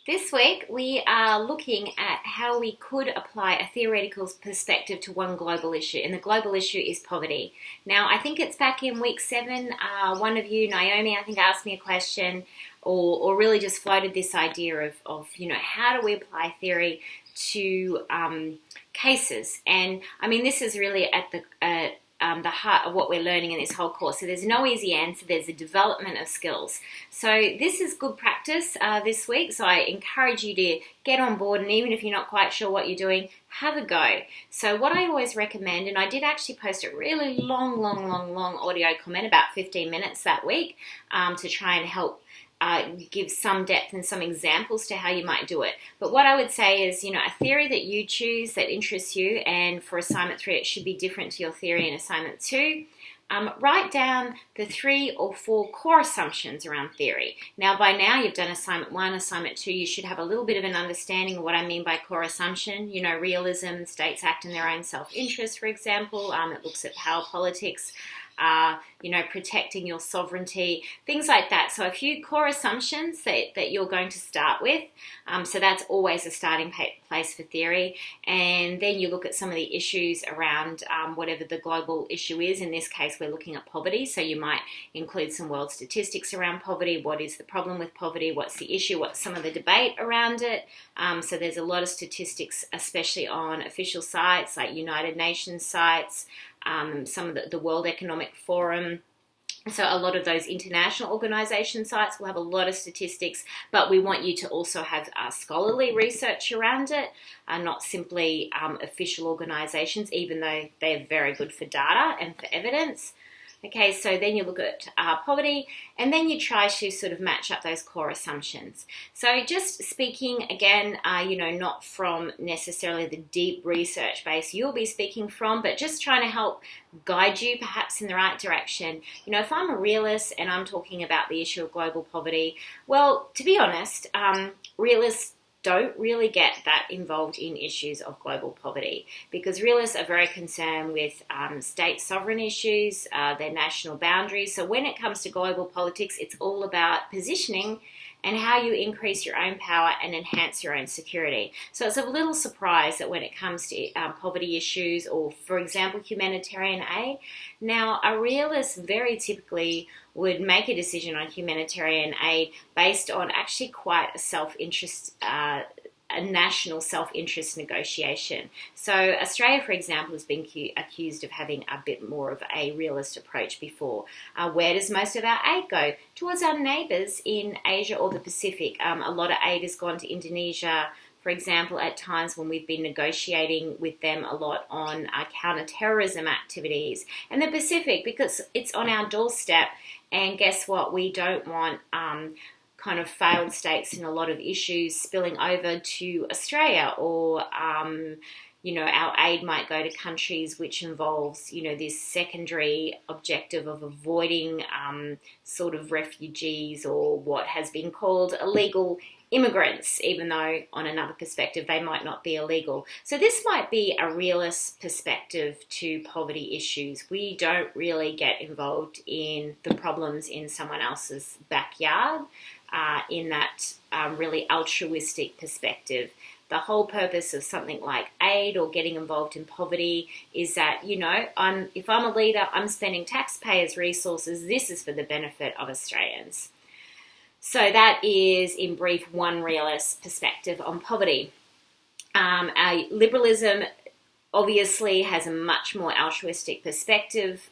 This week, we are looking at how we could apply a theoretical perspective to one global issue, and the global issue is poverty. Now, I think it's back in week 7, one of you, Naomi, I think asked me a question or really just floated this idea of how do we apply theory to cases? And I mean, this is really at the heart of what we're learning in this whole course. So there's no easy answer. There's a development of skills. So this is good practice this week. So I encourage you to get on board, and even if you're not quite sure what you're doing, have a go. So what I always recommend, and I did actually post a really long audio comment, about 15 minutes that week, to try and help give some depth and some examples to how you might do it. But what I would say is, a theory that you choose that interests you, and for assignment 3 it should be different to your theory in assignment 2. Write down the 3 or 4 core assumptions around theory. Now, by now you've done assignment 1, assignment 2, you should have a little bit of an understanding of what I mean by core assumption. Realism, states act in their own self-interest, for example. It looks at power politics, protecting your sovereignty, things like that. So a few core assumptions that you're going to start with. So that's always a starting place for theory. And then you look at some of the issues around whatever the global issue is. In this case, we're looking at poverty. So you might include some world statistics around poverty. What is the problem with poverty? What's the issue? What's some of the debate around it? So there's a lot of statistics, especially on official sites like United Nations sites, some of the World Economic Forum. So a lot of those international organisation sites will have a lot of statistics, but we want you to also have scholarly research around it, not simply official organisations, even though they're very good for data and for evidence. Okay, so then you look at poverty, and then you try to sort of match up those core assumptions. So just speaking again, not from necessarily the deep research base you'll be speaking from, but just trying to help guide you perhaps in the right direction. If I'm a realist and I'm talking about the issue of global poverty, well, to be honest, realists don't really get that involved in issues of global poverty, because realists are very concerned with state sovereign issues, their national boundaries. So when it comes to global politics, it's all about positioning and how you increase your own power and enhance your own security. So it's a little surprise that when it comes to poverty issues or, for example, humanitarian aid, now a realist very typically would make a decision on humanitarian aid based on actually quite a self-interest, a national self-interest negotiation. So Australia, for example, has been accused of having a bit more of a realist approach before. Where does most of our aid go? Towards our neighbours in Asia or the Pacific. A lot of aid has gone to Indonesia, for example, at times when we've been negotiating with them a lot on counter-terrorism activities. And the Pacific, because it's on our doorstep, and guess what? We don't want kind of failed states in a lot of issues spilling over to Australia, or our aid might go to countries which involves this secondary objective of avoiding sort of refugees or what has been called illegal immigrants, even though on another perspective they might not be illegal. So this might be a realist perspective to poverty issues. We don't really get involved in the problems in someone else's backyard in that really altruistic perspective. The whole purpose of something like aid or getting involved in poverty is that, if I'm a leader, I'm spending taxpayers' resources. This is for the benefit of Australians. So that is, in brief, one realist perspective on poverty. Liberalism obviously has a much more altruistic perspective.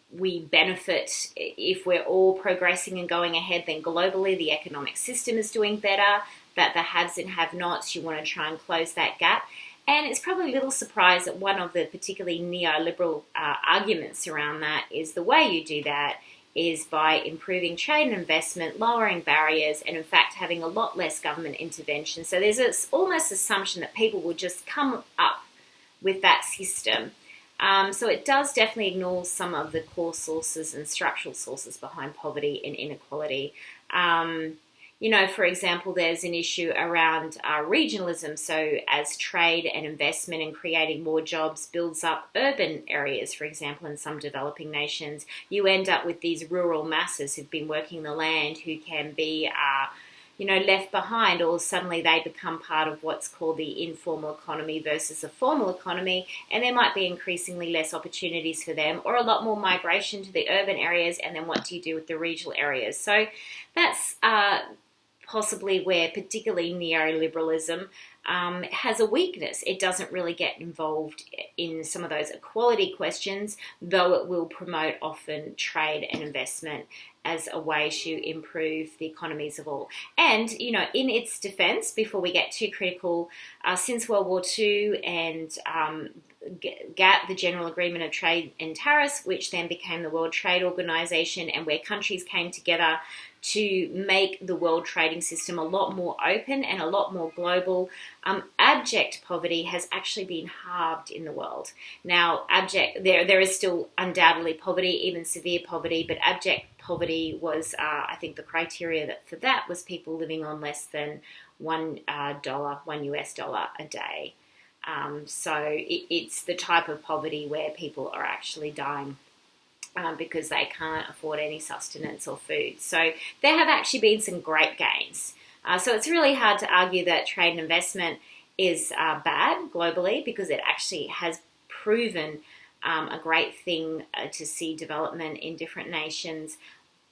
We benefit if we're all progressing and going ahead, then globally the economic system is doing better, that the haves and have-nots, you want to try and close that gap. And it's probably a little surprise that one of the particularly neoliberal arguments around that is the way you do that is by improving trade and investment, lowering barriers, and in fact having a lot less government intervention. So there's this almost assumption that people will just come up with that system. So it does definitely ignore some of the core sources and structural sources behind poverty and inequality. For example, there's an issue around regionalism. So as trade and investment and creating more jobs builds up urban areas, for example, in some developing nations, you end up with these rural masses who've been working the land, who can be left behind, or suddenly they become part of what's called the informal economy versus the formal economy, and there might be increasingly less opportunities for them, or a lot more migration to the urban areas, and then what do you do with the regional areas? So that's possibly where particularly neoliberalism has a weakness. It doesn't really get involved in some of those equality questions, though it will promote often trade and investment as a way to improve the economies of all. And, in its defense, before we get too critical, since World War II and GATT, the General Agreement of Trade and Tariffs, which then became the World Trade Organization, and where countries came together to make the world trading system a lot more open and a lot more global, abject poverty has actually been halved in the world. Now, there is still undoubtedly poverty, even severe poverty, but abject poverty was, I think the criteria for that was people living on less than $1 US dollar a day. So it's the type of poverty where people are actually dying because they can't afford any sustenance or food. So there have actually been some great gains. So it's really hard to argue that trade and investment is bad globally, because it actually has proven a great thing to see development in different nations,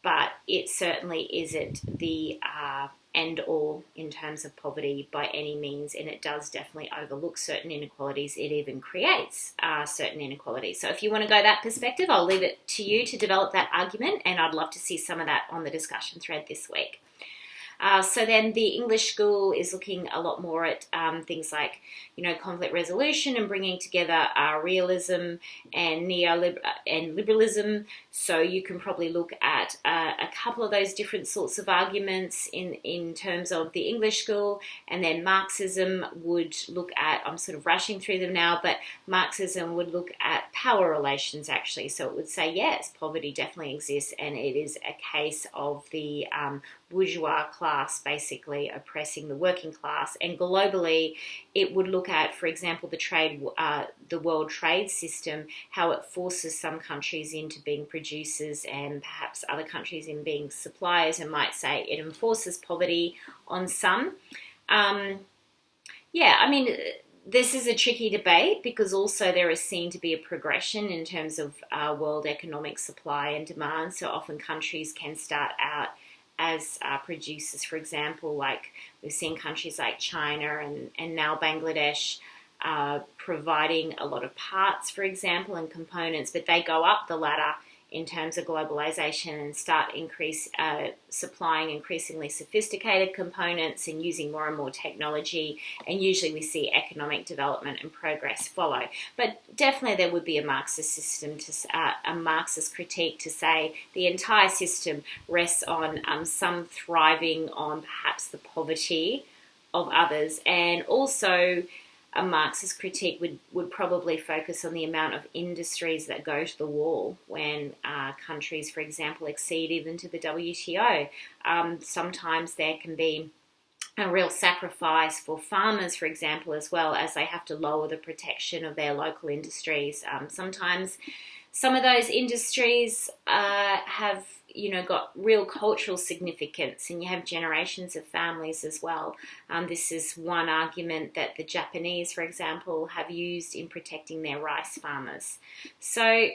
but it certainly isn't the end all in terms of poverty by any means, and it does definitely overlook certain inequalities. It even creates certain inequalities. So if you want to go that perspective, I'll leave it to you to develop that argument, and I'd love to see some of that on the discussion thread this week. So then the English school is looking a lot more at things like, conflict resolution and bringing together realism and liberalism. So you can probably look at a couple of those different sorts of arguments in terms of the English school. And then Marxism would look at, I'm sort of rushing through them now, but Marxism would look at power relations actually. So it would say, yes, poverty definitely exists, and it is a case of the bourgeois class basically oppressing the working class. And globally, it would look at, for example, the world trade system, how it forces some countries into being producers and perhaps other countries in being suppliers, and might say it enforces poverty on some. This is a tricky debate, because also there is seen to be a progression in terms of world economic supply and demand. So often countries can start out as producers, for example, like we've seen countries like China and now Bangladesh providing a lot of parts, for example, and components, but they go up the ladder in terms of globalization and start supplying increasingly sophisticated components and using more and more technology, and usually we see economic development and progress follow. But definitely there would be a Marxist critique to say the entire system rests on some thriving on perhaps the poverty of others, and also a Marxist critique would probably focus on the amount of industries that go to the wall when countries, for example, accede even to the WTO. Sometimes there can be a real sacrifice for farmers, for example, as well, as they have to lower the protection of their local industries. Sometimes some of those industries have got real cultural significance, and you have generations of families as well. This is one argument that the Japanese, for example, have used in protecting their rice farmers. So,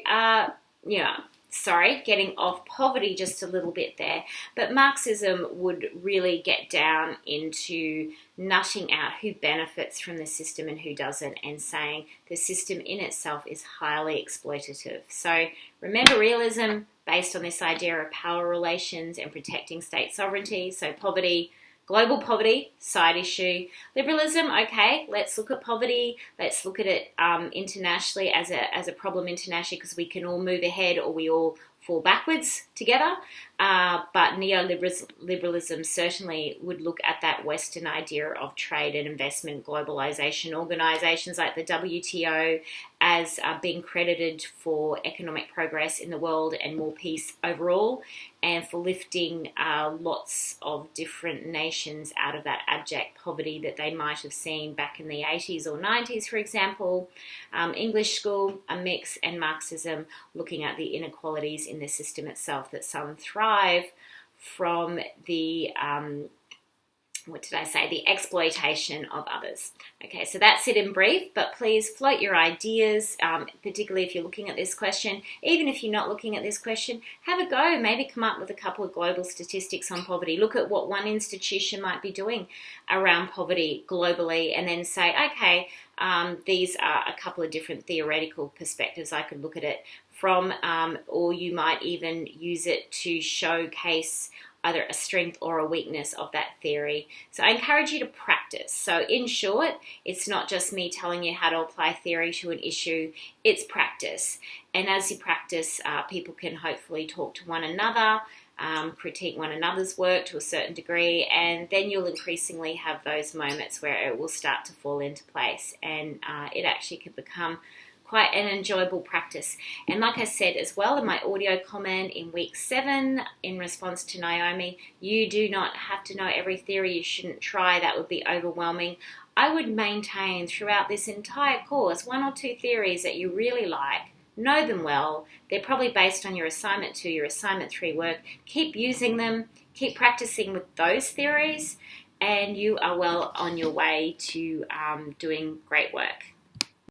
getting off poverty just a little bit there, but Marxism would really get down into nutting out who benefits from the system and who doesn't, and saying the system in itself is highly exploitative. So remember, realism based on this idea of power relations and protecting state sovereignty. So poverty, global poverty, side issue. Liberalism, okay, let's look at poverty. Let's look at it internationally as a problem internationally, because we can all move ahead or we all fall backwards together. But neoliberalism certainly would look at that Western idea of trade and investment, globalization, organizations like the WTO as being credited for economic progress in the world and more peace overall, and for lifting lots of different nations out of that abject poverty that they might have seen back in the 80s or 90s, for example. English school, a mix, and Marxism looking at the inequalities in the system itself, that some thrive from the what did I say? The exploitation of others. Okay, so that's it in brief, but please float your ideas, particularly if you're looking at this question. Even if you're not looking at this question, have a go. Maybe come up with a couple of global statistics on poverty. Look at what one institution might be doing around poverty globally, and then say, okay, these are a couple of different theoretical perspectives I could look at it from, or you might even use it to showcase either a strength or a weakness of that theory. So I encourage you to practice. So in short, it's not just me telling you how to apply theory to an issue, it's practice. And as you practice, people can hopefully talk to one another, critique one another's work to a certain degree, and then you'll increasingly have those moments where it will start to fall into place, and it actually can become quite an enjoyable practice. And like I said as well in my audio comment in week 7 in response to Naomi, you do not have to know every theory. You shouldn't try. That would be overwhelming. I would maintain throughout this entire course 1 or 2 theories that you really like. Know them well. They're probably based on your assignment 2, your assignment 3 work. Keep using them. Keep practicing with those theories, and you are well on your way to doing great work.